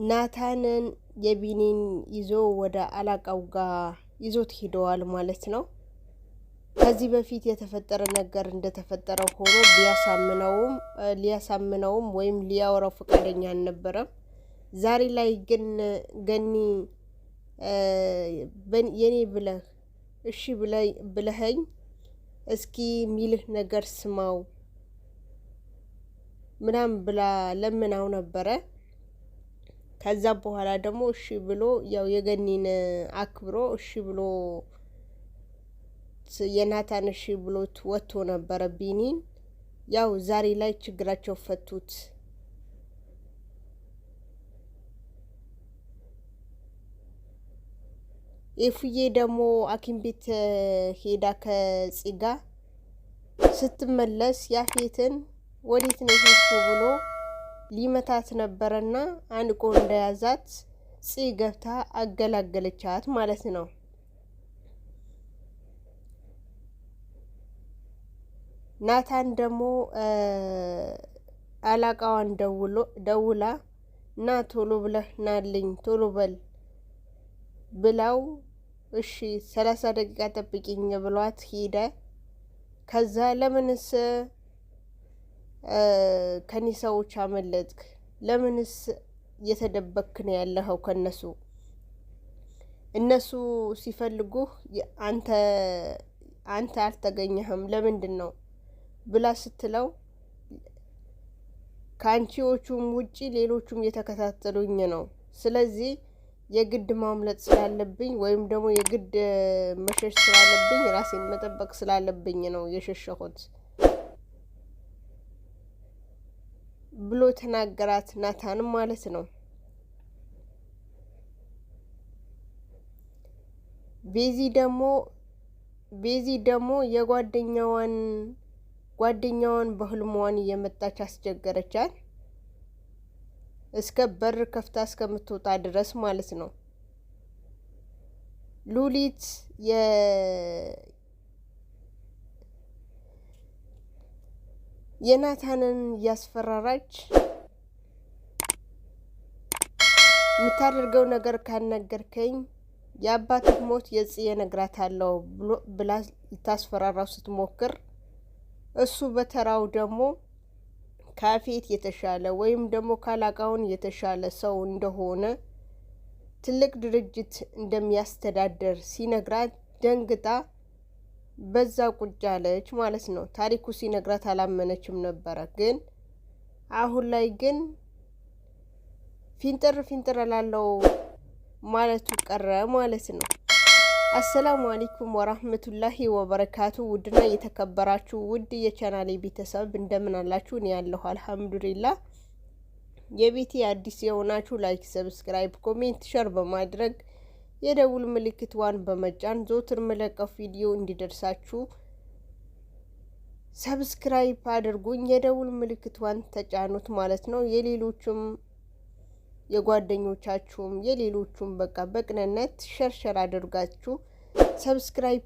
ናታንን የቢኒን ይዞ ወደ አላቃው ጋር ይዞት ሄደዋል ማለት ነው። ከዚህ በፊት የተፈጠረ ነገር እንደተፈጠረ ሆኖ ሊያሳምነውም ወይም ሊያወራው ፈቃደኛ አልነበረም። ዛሬ ላይ ግን ገኒ የኔ ብለህ እሺ ብለኸኝ እስኪ ሚልህ ነገር ስማው ምናምን ብላ ለምናው ነበረ። ከዛ በኋላ ደግሞ እሺ ብሎ ያው የገኒን አክብሮ እሺ ብሎ የናታን እሺ ብሎት ወጥቶ ነበረ ቢኒን። ያው ዛሬ ላይ ችግራቸው ፈቱት። ኤፉዬ ደግሞ ሐኪም ቤት ሄዳ ከጽጋ ስትመለስ ያፌትን ወዴት ነው ሄድሽው ብሎ ሊመታት ነበረና አንቆ እንደያዛት ገብታ አገላገለቻት ማለት ነው። ናታን ደግሞ አላቃዋን ደውላ ና ቶሎ ብለህ ናልኝ ቶሎ በል ብላው እሺ 30 ደቂቃ ጠብቂኝ ብሏት ሄደ። ከዛ ለምንስ ከኔ ሰዎች አመለጥክ? ለምንስ እየተደበክ ነው ያለኸው ከነሱ? እነሱ ሲፈልጉህ አንተ አልተገኘህም ለምንድን ነው ብላ ስትለው ከአንቺዎቹም ውጪ ሌሎቹም እየተከታተሉኝ ነው። ስለዚህ የግድ ማምለጥ ስላለብኝ ወይም ደግሞ የግድ መሸሽ ስላለብኝ ራሴን መጠበቅ ስላለብኝ ነው የሸሸሁት ብሎ ተናገራት ናታን ማለት ነው። ቤዚ ደግሞ ጓደኛዋን በህልሟን እየመጣች አስቸገረቻት እስከ በር ከፍታ እስከምትወጣ ድረስ ማለት ነው። ሉሊት የናታንን እያስፈራራች የምታደርገው ነገር ካልነገርከኝ የአባትህ ሞት የጽዬ እነግራታለሁ ብላ ልታስፈራራው ስትሞክር እሱ በተራው ደግሞ ካፌት የተሻለ ወይም ደግሞ ካላቃውን የተሻለ ሰው እንደሆነ ትልቅ ድርጅት እንደሚያስተዳደር ሲነግራት ደንግጣ በዛ ቁጭ አለች ማለት ነው። ታሪኩ ሲነግራት አላመነችም ነበረ። ግን አሁን ላይ ግን ፊንጥር ላለው ማለቱ ቀረ ማለት ነው። አሰላሙ አለይኩም ወራህመቱላሂ ወበረካቱ። ውድና የተከበራችሁ ውድ የቻናሌ ቤተሰብ እንደምን አላችሁ? እኔ ያለሁ አልሐምዱሊላህ። የቤቴ አዲስ የሆናችሁ ላይክ፣ ሰብስክራይብ፣ ኮሜንት፣ ሸር በማድረግ የደውል ምልክቷን በመጫን ዘወትር መለቀው ቪዲዮ እንዲደርሳችሁ ሰብስክራይብ አድርጉኝ። የደውል ምልክቷን ተጫኑት ማለት ነው። የሌሎችም የጓደኞቻችሁም የሌሎቹም በቃ በቅንነት ሸርሸር አድርጋችሁ ሰብስክራይብ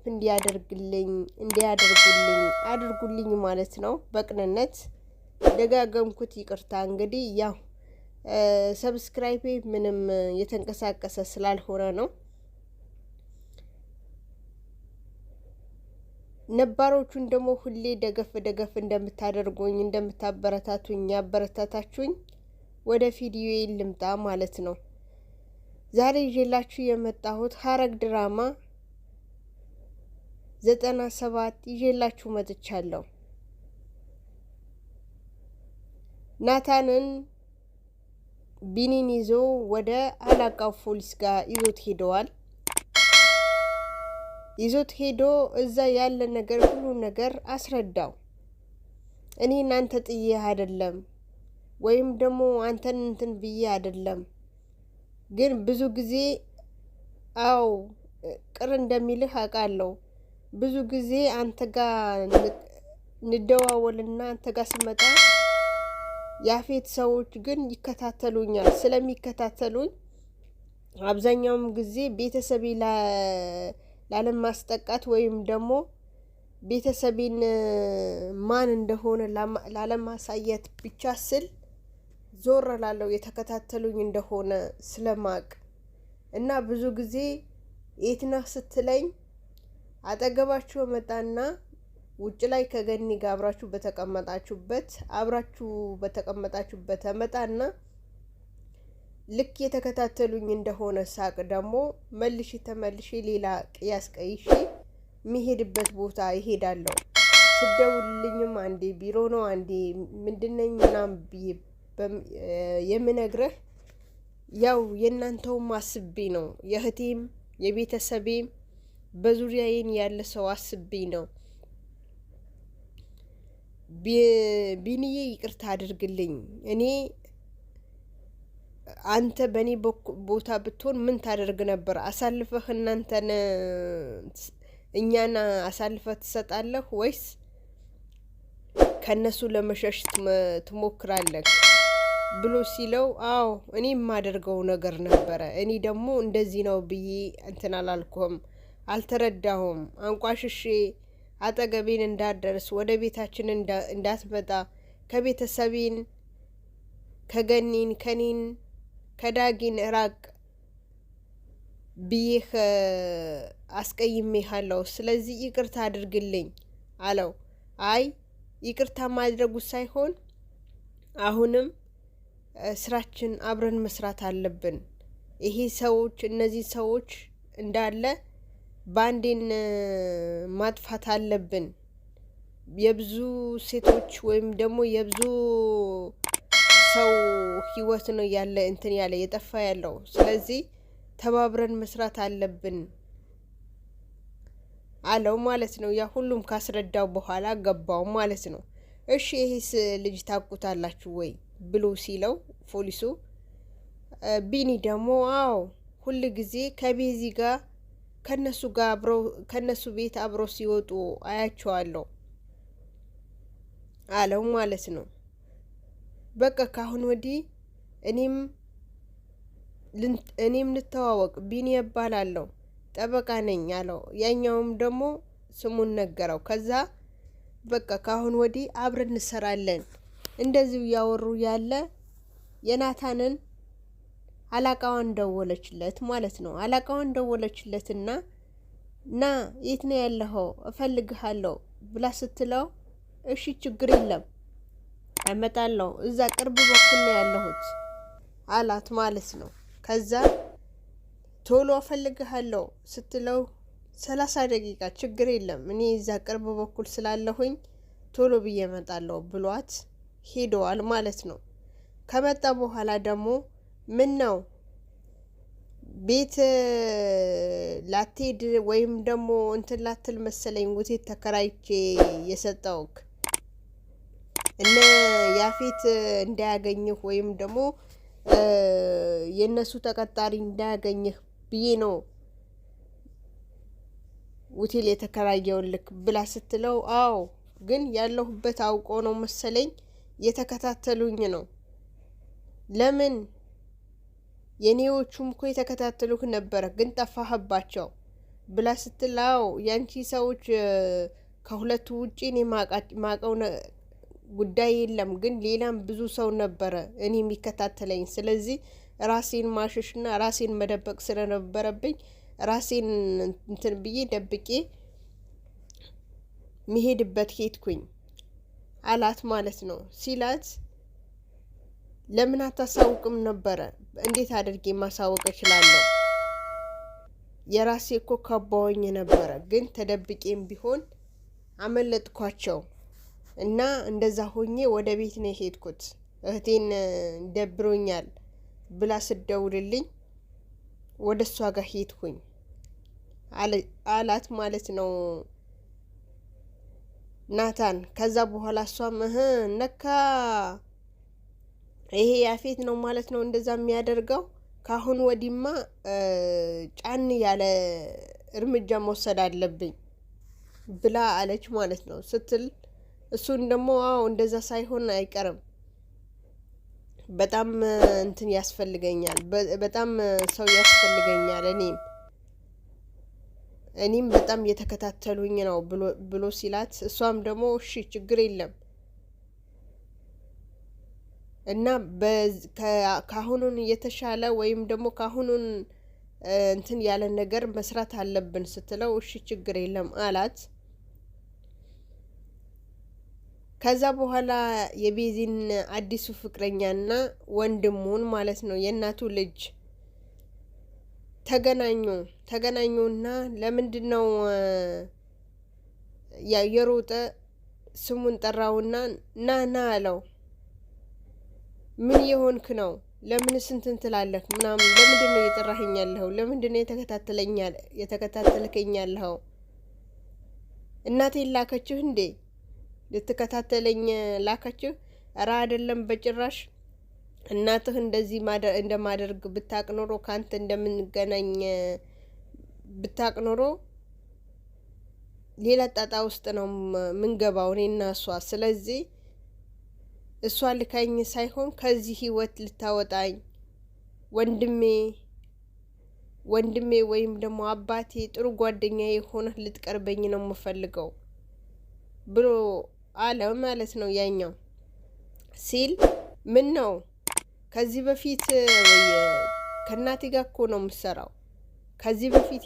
አድርጉልኝ ማለት ነው። በቅንነት ደጋገምኩት፣ ይቅርታ። እንግዲህ ያው ሰብስክራይብ ምንም የተንቀሳቀሰ ስላልሆነ ነው። ነባሮቹን ደግሞ ሁሌ ደገፍ እንደምታደርጉኝ እንደምታበረታቱኝ ያበረታታችሁኝ ወደ ቪዲዮ ልምጣ ማለት ነው። ዛሬ ይዤላችሁ የመጣሁት ሐረግ ድራማ 97 ይዤላችሁ መጥቻለሁ። ናታንን ቢኒን ይዞ ወደ አላቃው ፖሊስ ጋር ይዞት ሄደዋል። ይዞት ሄዶ እዛ ያለ ነገር ሁሉ ነገር አስረዳው። እኔ እናንተ ጥዬ አይደለም ወይም ደግሞ አንተን እንትን ብዬ አይደለም፣ ግን ብዙ ጊዜ ቅር እንደሚልህ አውቃለሁ። ብዙ ጊዜ አንተ ጋር እንደዋወልና አንተ ጋር ስመጣ ያፌት ሰዎች ግን ይከታተሉኛል። ስለሚከታተሉኝ አብዛኛውም ጊዜ ቤተሰቤ ላለማስጠቃት ወይም ደግሞ ቤተሰቤን ማን እንደሆነ ላለማሳየት ብቻ ስል ዞር ላለው የተከታተሉኝ እንደሆነ ስለማቅ እና ብዙ ጊዜ የት ነህ ስትለኝ አጠገባችሁ መጣና ውጭ ላይ ከገኒ ጋር አብራችሁ በተቀመጣችሁበት መጣና ልክ የተከታተሉኝ እንደሆነ ሳቅ ደግሞ ተመልሼ ሌላ ቅያስ ቀይሼ የሚሄድበት ቦታ ይሄዳለሁ። ስደውልልኝም አንዴ ቢሮ ነው አንዴ ምንድነኝ ምናምን ብዬ የምነግርህ ያው የእናንተውም አስቤ ነው። የእህቴም የቤተሰቤም በዙሪያዬን ያለ ሰው አስቤ ነው። ቢኒዬ ይቅርታ አድርግልኝ። እኔ አንተ በእኔ ቦታ ብትሆን ምን ታደርግ ነበር? አሳልፈህ እኛን አሳልፈህ ትሰጣለህ ወይስ ከነሱ ለመሸሽ ትሞክራለህ ብሎ ሲለው፣ አዎ እኔ የማደርገው ነገር ነበረ። እኔ ደግሞ እንደዚህ ነው ብዬ እንትን አላልኩም፣ አልተረዳሁም። አንቋሽሼ አጠገቤን እንዳደርስ ወደ ቤታችን እንዳትመጣ ከቤተሰቤን ከኔን ከዳጊን ራቅ ብዬህ አስቀይሜሃለሁ። ስለዚህ ይቅርታ አድርግልኝ አለው። አይ ይቅርታ ማድረጉ ሳይሆን አሁንም ስራችን አብረን መስራት አለብን። እነዚህ ሰዎች እንዳለ ባንዴን ማጥፋት አለብን። የብዙ ሴቶች ወይም ደግሞ የብዙ ሰው ህይወት ነው የጠፋ ያለው። ስለዚህ ተባብረን መስራት አለብን አለው ማለት ነው። ያ ሁሉም ካስረዳው በኋላ ገባው ማለት ነው። እሺ ይሄስ ልጅ ታውቁታላችሁ ወይ ብሎ ሲለው ፖሊሱ፣ ቢኒ ደግሞ አዎ ሁሉ ጊዜ ከቤዚ ጋር ከነሱ ቤት አብረው ሲወጡ አያቸዋለሁ አለው ማለት ነው። በቃ ካሁን ወዲህ እኔም ልተዋወቅ፣ ቢኒ እባላለሁ፣ ጠበቃ ነኝ አለው። ያኛውም ደግሞ ስሙን ነገረው። ከዛ በቃ ካሁን ወዲህ አብረን እንሰራለን። እንደዚሁ እያወሩ ያለ የናታንን አላቃዋን ደወለችለት ማለት ነው። አላቃዋን ደወለችለትና ና የት ነው ያለኸው? እፈልግሃለሁ ብላ ስትለው እሺ ችግር የለም እመጣለሁ፣ እዛ ቅርብ በኩል ነው ያለሁት አላት ማለት ነው። ከዛ ቶሎ እፈልግሃለሁ ስትለው 30 ደቂቃ ችግር የለም እኔ እዛ ቅርብ በኩል ስላለሁኝ ቶሎ ብዬ እመጣለሁ ብሏት ሄደዋል ማለት ነው። ከመጣ በኋላ ደግሞ ምን ነው ቤት ላትሄድ ወይም ደግሞ እንትን ላትል መሰለኝ ውቴት ተከራይቼ የሰጠውክ እነ ያፌት እንዳያገኝህ ወይም ደግሞ የነሱ ተቀጣሪ እንዳያገኝህ ብዬ ነው ውቴል የተከራየውልክ ብላ ስትለው፣ አዎ ግን ያለሁበት አውቆ ነው መሰለኝ የተከታተሉኝ ነው። ለምን የኔዎቹም እኮ የተከታተሉክ ነበረ ግን ጠፋህባቸው ብላ ስትላው፣ ያንቺ ሰዎች ከሁለቱ ውጪ እኔ ማቀው ጉዳይ የለም፣ ግን ሌላም ብዙ ሰው ነበረ እኔ የሚከታተለኝ። ስለዚህ ራሴን ማሸሽና ራሴን መደበቅ ስለነበረብኝ ራሴን እንትን ብዬ ደብቄ መሄድበት ሄድኩኝ አላት ማለት ነው። ሲላት ለምን አታሳውቅም ነበረ? እንዴት አድርጌ ማሳወቅ እችላለሁ? የራሴ እኮ ከባውኝ ነበረ፣ ግን ተደብቄም ቢሆን አመለጥኳቸው እና እንደዛ ሆኜ ወደ ቤት ነው የሄድኩት። እህቴን ደብሮኛል ብላ ስደውልልኝ ወደ እሷ ጋር ሄድኩኝ አላት ማለት ነው ናታን። ከዛ በኋላ እሷም ነካ ይሄ ያፌት ነው ማለት ነው እንደዛ የሚያደርገው፣ ካሁን ወዲማ ጫን ያለ እርምጃ መውሰድ አለብኝ ብላ አለች ማለት ነው ስትል፣ እሱን ደግሞ አዎ እንደዛ ሳይሆን አይቀርም፣ በጣም እንትን ያስፈልገኛል፣ በጣም ሰው ያስፈልገኛል እኔም እኔም በጣም እየተከታተሉኝ ነው ብሎ ሲላት እሷም ደግሞ እሺ ችግር የለም እና ካሁኑን የተሻለ ወይም ደግሞ ካሁኑን እንትን ያለ ነገር መስራት አለብን ስትለው እሺ ችግር የለም አላት። ከዛ በኋላ የቤዚን አዲሱ ፍቅረኛና ወንድሙን ማለት ነው የእናቱ ልጅ ተገናኙና ለምንድነው የሮጠ ስሙን ጠራውና ና አለው። ምን የሆንክ ነው? ለምን ስንትን ትላለህ? ምናምን ለምንድነው እየጠራኸኝ ያለኸው? ለምንድነው የተከታተልከኝ ያለኸው? እናቴ ላከችህ እንዴ? ልትከታተለኝ ላከችህ? ኧረ አይደለም በጭራሽ። እናትህ እንደዚህ እንደማደርግ ብታቅ ኖሮ ካንተ እንደምንገናኝ ብታቅ ኖሮ ሌላ ጣጣ ውስጥ ነው ምንገባው እኔና እሷ። ስለዚህ እሷ ልካኝ ሳይሆን ከዚህ ህይወት ልታወጣኝ ወንድሜ ወይም ደግሞ አባቴ ጥሩ ጓደኛዬ ሆነህ ልትቀርበኝ ነው የምፈልገው ብሎ አለ ማለት ነው። ያኛው ሲል ምን ነው ከዚህ በፊት ከእናቴ ጋር እኮ ነው የምሰራው። ከዚህ በፊት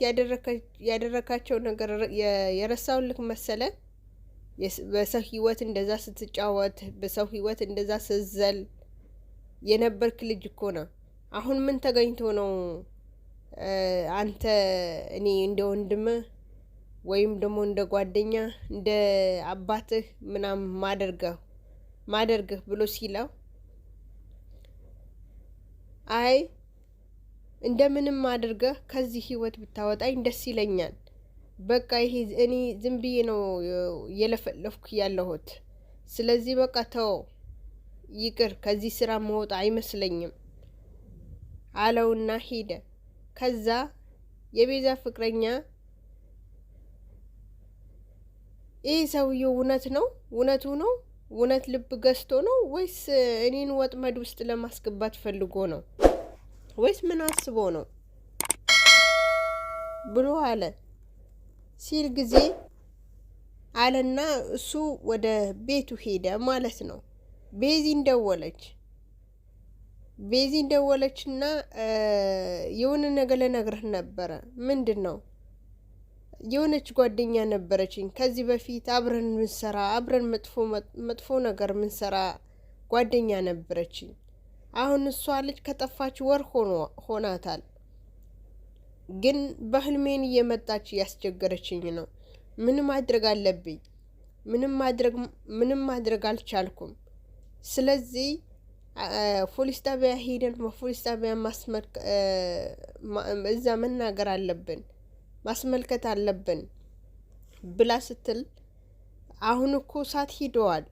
ያደረካቸው ነገር የረሳውልክ መሰለ? በሰው ህይወት እንደዛ ስትጫወት፣ በሰው ህይወት እንደዛ ስትዘል የነበርክ ልጅ እኮ ነው። አሁን ምን ተገኝቶ ነው አንተ እኔ እንደ ወንድምህ ወይም ደግሞ እንደ ጓደኛ እንደ አባትህ ምናምን ማደርገህ ብሎ ሲለው አይ እንደምንም አድርገህ ከዚህ ህይወት ብታወጣኝ ደስ ይለኛል። በቃ ይሄ እኔ ዝም ብዬ ነው የለፈለፍኩ ያለሁት። ስለዚህ በቃ ተው ይቅር፣ ከዚህ ስራ መውጣ አይመስለኝም አለውና ሄደ። ከዛ የቤዛ ፍቅረኛ ይህ ሰውዬው እውነቱ ነው እውነት ልብ ገዝቶ ነው ወይስ እኔን ወጥመድ ውስጥ ለማስገባት ፈልጎ ነው ወይስ ምን አስቦ ነው ብሎ አለ ሲል ጊዜ አለና እሱ ወደ ቤቱ ሄደ ማለት ነው። ቤዚን ደወለችና የሆነ ነገር ልነግርህ ነበረ። ምንድን ነው? የሆነች ጓደኛ ነበረችኝ ከዚህ በፊት አብረን መጥፎ ነገር ምንሰራ ጓደኛ ነበረችኝ። አሁን እሷ ልጅ ከጠፋች ወር ሆናታል። ግን በህልሜን እየመጣች እያስቸገረችኝ ነው። ምን ማድረግ አለብኝ? ምንም ማድረግ አልቻልኩም። ስለዚህ ፖሊስ ጣቢያ ሄደን በፖሊስ ጣቢያ እዛ መናገር አለብን፣ ማስመልከት አለብን ብላ ስትል አሁን እኮ ሰዓት ሄደዋል።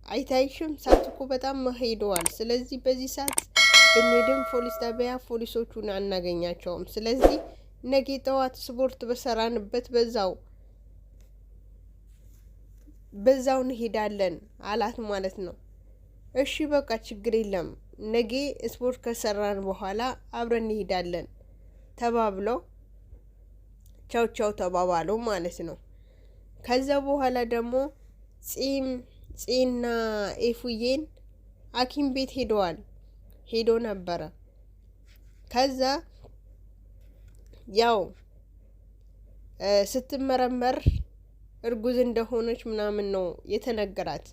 አይታይሽም? ሰዓት እኮ በጣም ሄደዋል። ስለዚህ በዚህ ሰዓት ብንሄድም ፖሊስ ጣቢያ ፖሊሶቹን አናገኛቸውም። ስለዚህ ነገ ጠዋት ስፖርት በሰራንበት በዛው እንሄዳለን አላት ማለት ነው። እሺ በቃ ችግር የለም ነገ ስፖርት ከሰራን በኋላ አብረን እንሄዳለን ተባብለው ቻው ተባባሉ ማለት ነው። ከዛ በኋላ ደግሞ ጺና ኤፉዬን ሐኪም ቤት ሄዶ ነበረ። ከዛ ያው ስትመረመር እርጉዝ እንደሆነች ምናምን ነው የተነገራት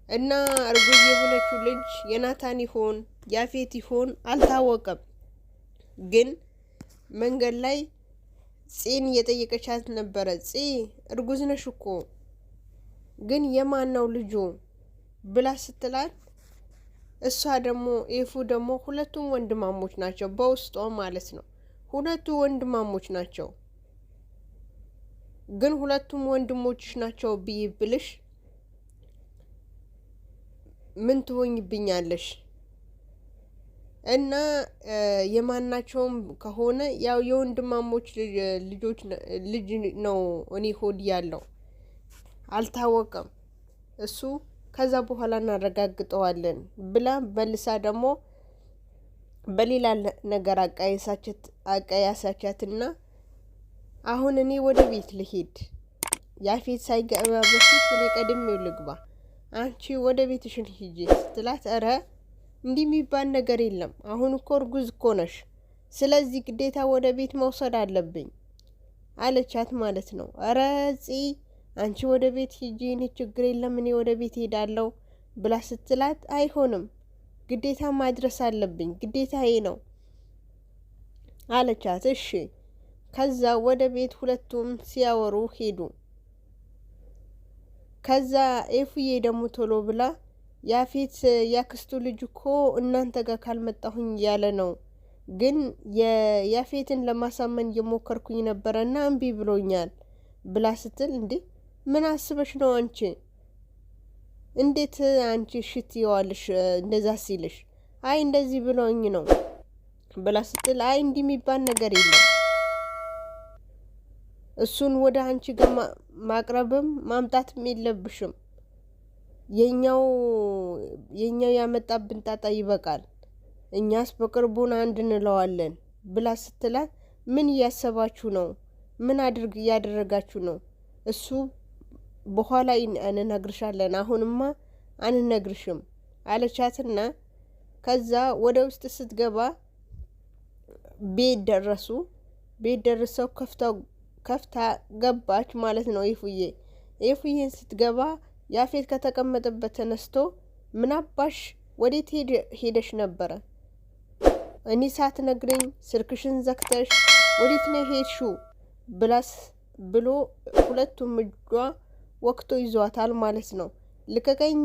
እና እርጉዝ የሆነችው ልጅ የናታን ይሆን ያፌት ይሆን አልታወቀም። ግን መንገድ ላይ ጺን እየጠየቀቻት ነበረ። ጺ እርጉዝ ነሽ እኮ ግን የማን ነው ልጁ ብላ ስትላት እሷ ደግሞ ኤፉ ደግሞ ሁለቱም ወንድማሞች ናቸው በውስጧ ማለት ነው። ሁለቱ ወንድማሞች ናቸው። ግን ሁለቱም ወንድሞችሽ ናቸው ብልሽ ምን ትሆኝብኛለሽ? እና የማናቸውም ከሆነ ያው የወንድማሞች ልጅ ነው እኔ ሆድ ያለው አልታወቀም እሱ ከዛ በኋላ እናረጋግጠዋለን ብላ መልሳ ደግሞ በሌላ ነገር አቀያሳቻትና አሁን እኔ ወደ ቤት ልሄድ፣ ያፌት ሳይገባ በፊት እኔ ቀድሜው ልግባ፣ አንቺ ወደ ቤትሽን ሂጂ ስትላት፣ ኧረ እንዲህ የሚባል ነገር የለም፣ አሁን እኮ እርጉዝ እኮ ነሽ፣ ስለዚህ ግዴታ ወደ ቤት መውሰድ አለብኝ አለቻት ማለት ነው። ኧረ አንቺ ወደ ቤት ሂጂ፣ እኔ ችግር የለም እኔ ወደ ቤት ሄዳለሁ ብላ ስትላት፣ አይሆንም ግዴታ ማድረስ አለብኝ ግዴታዬ ነው አለቻት። እሺ ከዛ ወደ ቤት ሁለቱም ሲያወሩ ሄዱ። ከዛ ኤፉዬ ደግሞ ቶሎ ብላ ያፌት ያክስቱ ልጅ እኮ እናንተ ጋር ካልመጣሁኝ ያለ ነው፣ ግን ያፌትን ለማሳመን እየሞከርኩኝ ነበረና እምቢ ብሎኛል ብላ ስትል፣ እንዴ ምን አስበሽ ነው አንቺ? እንዴት አንቺ ሽት ይዋልሽ እንደዛ ሲልሽ? አይ እንደዚህ ብሎኝ ነው ብላ ስትል፣ አይ እንዲህ የሚባል ነገር የለም፣ እሱን ወደ አንቺ ጋር ማቅረብም ማምጣትም የለብሽም፣ የኛው ያመጣብን ጣጣ ይበቃል፣ እኛስ በቅርቡን አንድ እንለዋለን ብላ ስትላት፣ ምን እያሰባችሁ ነው? ምን እያደረጋችሁ ነው? እሱ በኋላ እንነግርሻለን፣ አሁንማ አንነግርሽም አለቻትና ከዛ ወደ ውስጥ ስትገባ ቤት ደረሱ። ቤት ደርሰው ከፍታ ገባች ማለት ነው። ኤፉዬን ስትገባ ያፌት ከተቀመጠበት ተነስቶ ምን አባሽ ወዴት ሄደሽ ነበረ? እኔ ሳትነግረኝ ስልክሽን ዘግተሽ ወዴት ነው ሄድሽው? ብሎ ሁለቱም እጇ ወቅቶ ይዟታል ማለት ነው። ልቀቀኝ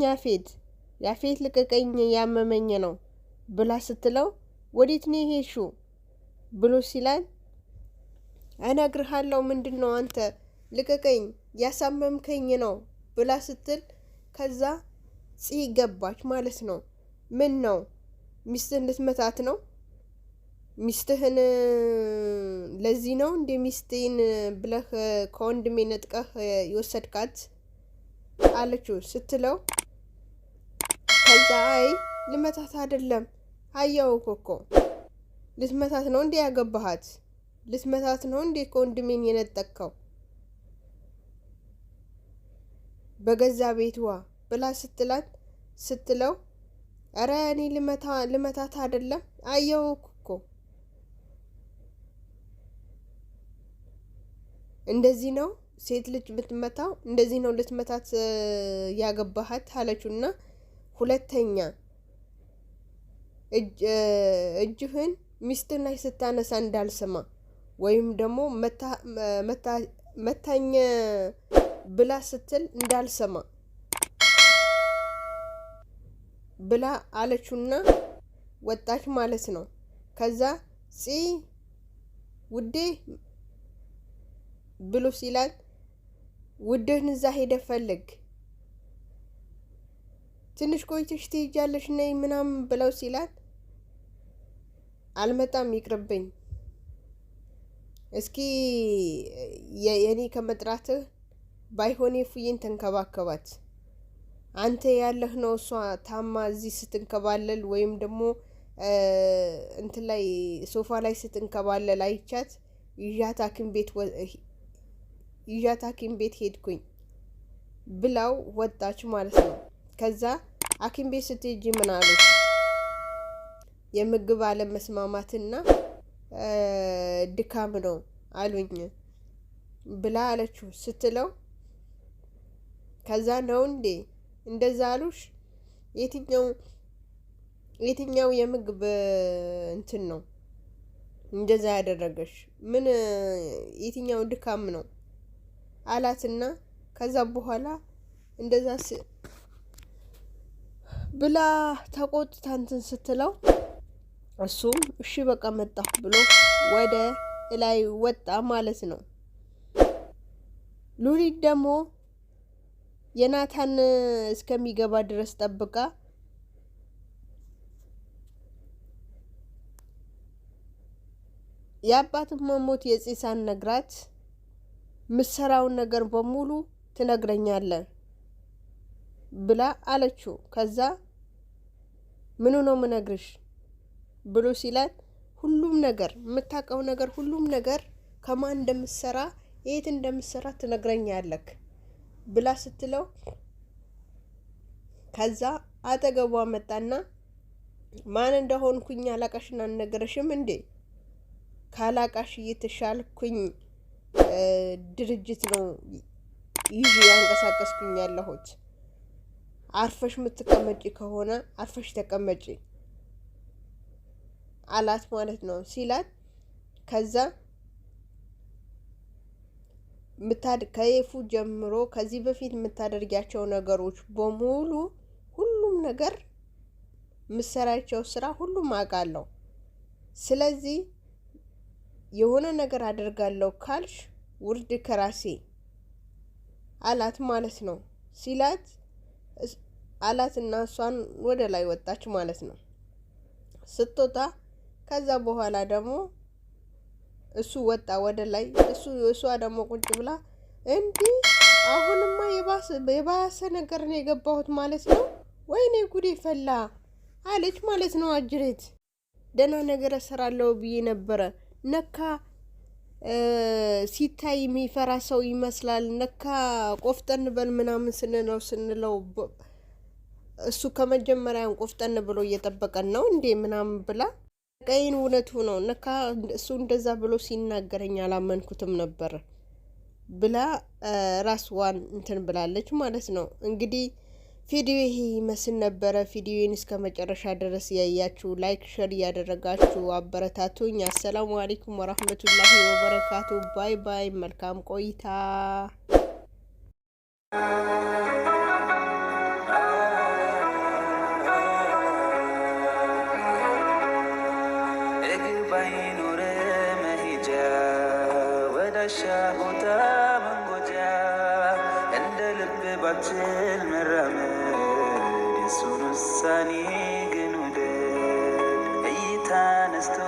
ያፌት ልቀቀኝ፣ ያመመኝ ነው ብላ ስትለው፣ ወዴት ነው ሄድሽው ብሎ ሲላል፣ እነግርሃለሁ ምንድን ነው አንተ ልቀቀኝ፣ ያሳመምከኝ ነው ብላ ስትል፣ ከዛ ገባች ማለት ነው። ምን ነው ሚስትህን ልትመታት ነው? ሚስትህን ለዚህ ነው እንደ ሚስቴን ብለህ ከወንድሜ ነጥቀህ የወሰድካት አለችው ስትለው፣ ከዛ አይ ልመታት አይደለም፣ አያው እኮ ልትመታት ነው እንዴ ያገባሃት? ልትመታት ነው እንዴ ከወንድሜን የነጠቅከው በገዛ ቤትዋ ብላ ስትለው፣ ኧረ እኔ ልመታት አይደለም፣ አየው እኮ እንደዚህ ነው ሴት ልጅ የምትመታው፣ እንደዚህ ነው ልትመታት ያገባሃት አለችውና፣ ሁለተኛ እጅህን ሚስትን ላይ ስታነሳ እንዳልሰማ ወይም ደግሞ መታኝ ብላ ስትል እንዳልሰማ ብላ አለችውና ወጣች ማለት ነው። ከዛ ውዴ ብሎ ሲላል፣ ውድህን እዛ ሄደ ፈልግ፣ ትንሽ ቆይተሽ ትሄጃለሽ ነይ ምናምን ብለው ሲላል፣ አልመጣም ይቅርብኝ፣ እስኪ የኔ ከመጥራትህ ባይሆን ኤፉዬን ተንከባከባት፣ አንተ ያለህ ነው እሷ ታማ እዚህ ስትንከባለል ወይም ደግሞ እንትን ላይ ሶፋ ላይ ስትንከባለል አይቻት ይዣት ሐኪም ቤት ሄድኩኝ ብላው ወጣች ማለት ነው። ከዛ ሐኪም ቤት ስትሄጂ ምን አሉ? የምግብ አለመስማማትና ድካም ነው አሉኝ ብላ አለችው ስትለው፣ ከዛ ነው እንዴ እንደዛ አሉሽ? የትኛው የምግብ እንትን ነው እንደዛ ያደረገሽ? ምን የትኛው ድካም ነው አላትና፣ ከዛ በኋላ እንደዛ ብላ ተቆጥታ እንትን ስትለው፣ እሱም እሺ በቃ መጣሁ ብሎ ወደ ላይ ወጣ ማለት ነው። ሉሊት ደግሞ የናታን እስከሚገባ ድረስ ጠብቃ የአባትን መሞት የጽሳን ነግራት ምሰራውን ነገር በሙሉ ትነግረኛለህ ብላ አለችው። ከዛ ምኑ ነው ምነግርሽ? ብሎ ሲላት ሁሉም ነገር የምታውቀው ነገር ሁሉም ነገር ከማን እንደምትሰራ የት እንደምትሰራ ትነግረኛለህ ብላ ስትለው ከዛ አጠገቧ መጣና ማን እንደሆንኩኝ አላቃሽና አልነገረሽም እንዴ? ካላቃሽ እየተሻልኩኝ ድርጅት ነው ይዤ ያንቀሳቀስኩኝ ያለሁት። አርፈሽ የምትቀመጪ ከሆነ አርፈሽ ተቀመጪ አላት ማለት ነው ሲላት ከዛ ከይፉ ጀምሮ ከዚህ በፊት የምታደርጊያቸው ነገሮች በሙሉ ሁሉም ነገር ምሰራቸው ስራ ሁሉም አውቃለሁ። ስለዚህ የሆነ ነገር አደርጋለሁ ካልሽ ውርድ ከራሴ አላት ማለት ነው ሲላት አላትና እሷን ወደ ላይ ወጣች ማለት ነው። ስትወጣ ከዛ በኋላ ደግሞ እሱ ወጣ ወደ ላይ እሷ ደግሞ ቁጭ ብላ እንዲህ አሁንማ የባሰ ነገር ነው የገባሁት ማለት ነው። ወይኔ ጉዴ ፈላ አለች ማለት ነው። አጅሬት ደህና ነገር እሰራለሁ ብዬ ነበረ። ነካ ሲታይ የሚፈራ ሰው ይመስላል። ነካ ቆፍጠን በል ምናምን ስንለው እሱ ከመጀመሪያም ቆፍጠን ብሎ እየጠበቀን ነው እንዴ ምናምን ብላ ቀይን እውነቱ ነው ነካ እሱ እንደዛ ብሎ ሲናገረኝ አላመንኩትም ነበር ብላ ራስዋን እንትን ብላለች ማለት ነው። እንግዲህ ቪዲዮ ይሄ ይመስል ነበረ። ቪዲዮን እስከ መጨረሻ ድረስ ያያችሁ ላይክ ሼር ያደረጋችሁ አበረታቱኝ። አሰላሙ አለይኩም ወራህመቱላሂ ወበረካቱ። ባይ ባይ። መልካም ቆይታ። ሻቦታ መንጎጃ እንደ ልብ ባችል መራመድ የሱን ውሳኔ ግን ውደድ እይታ ነስቶ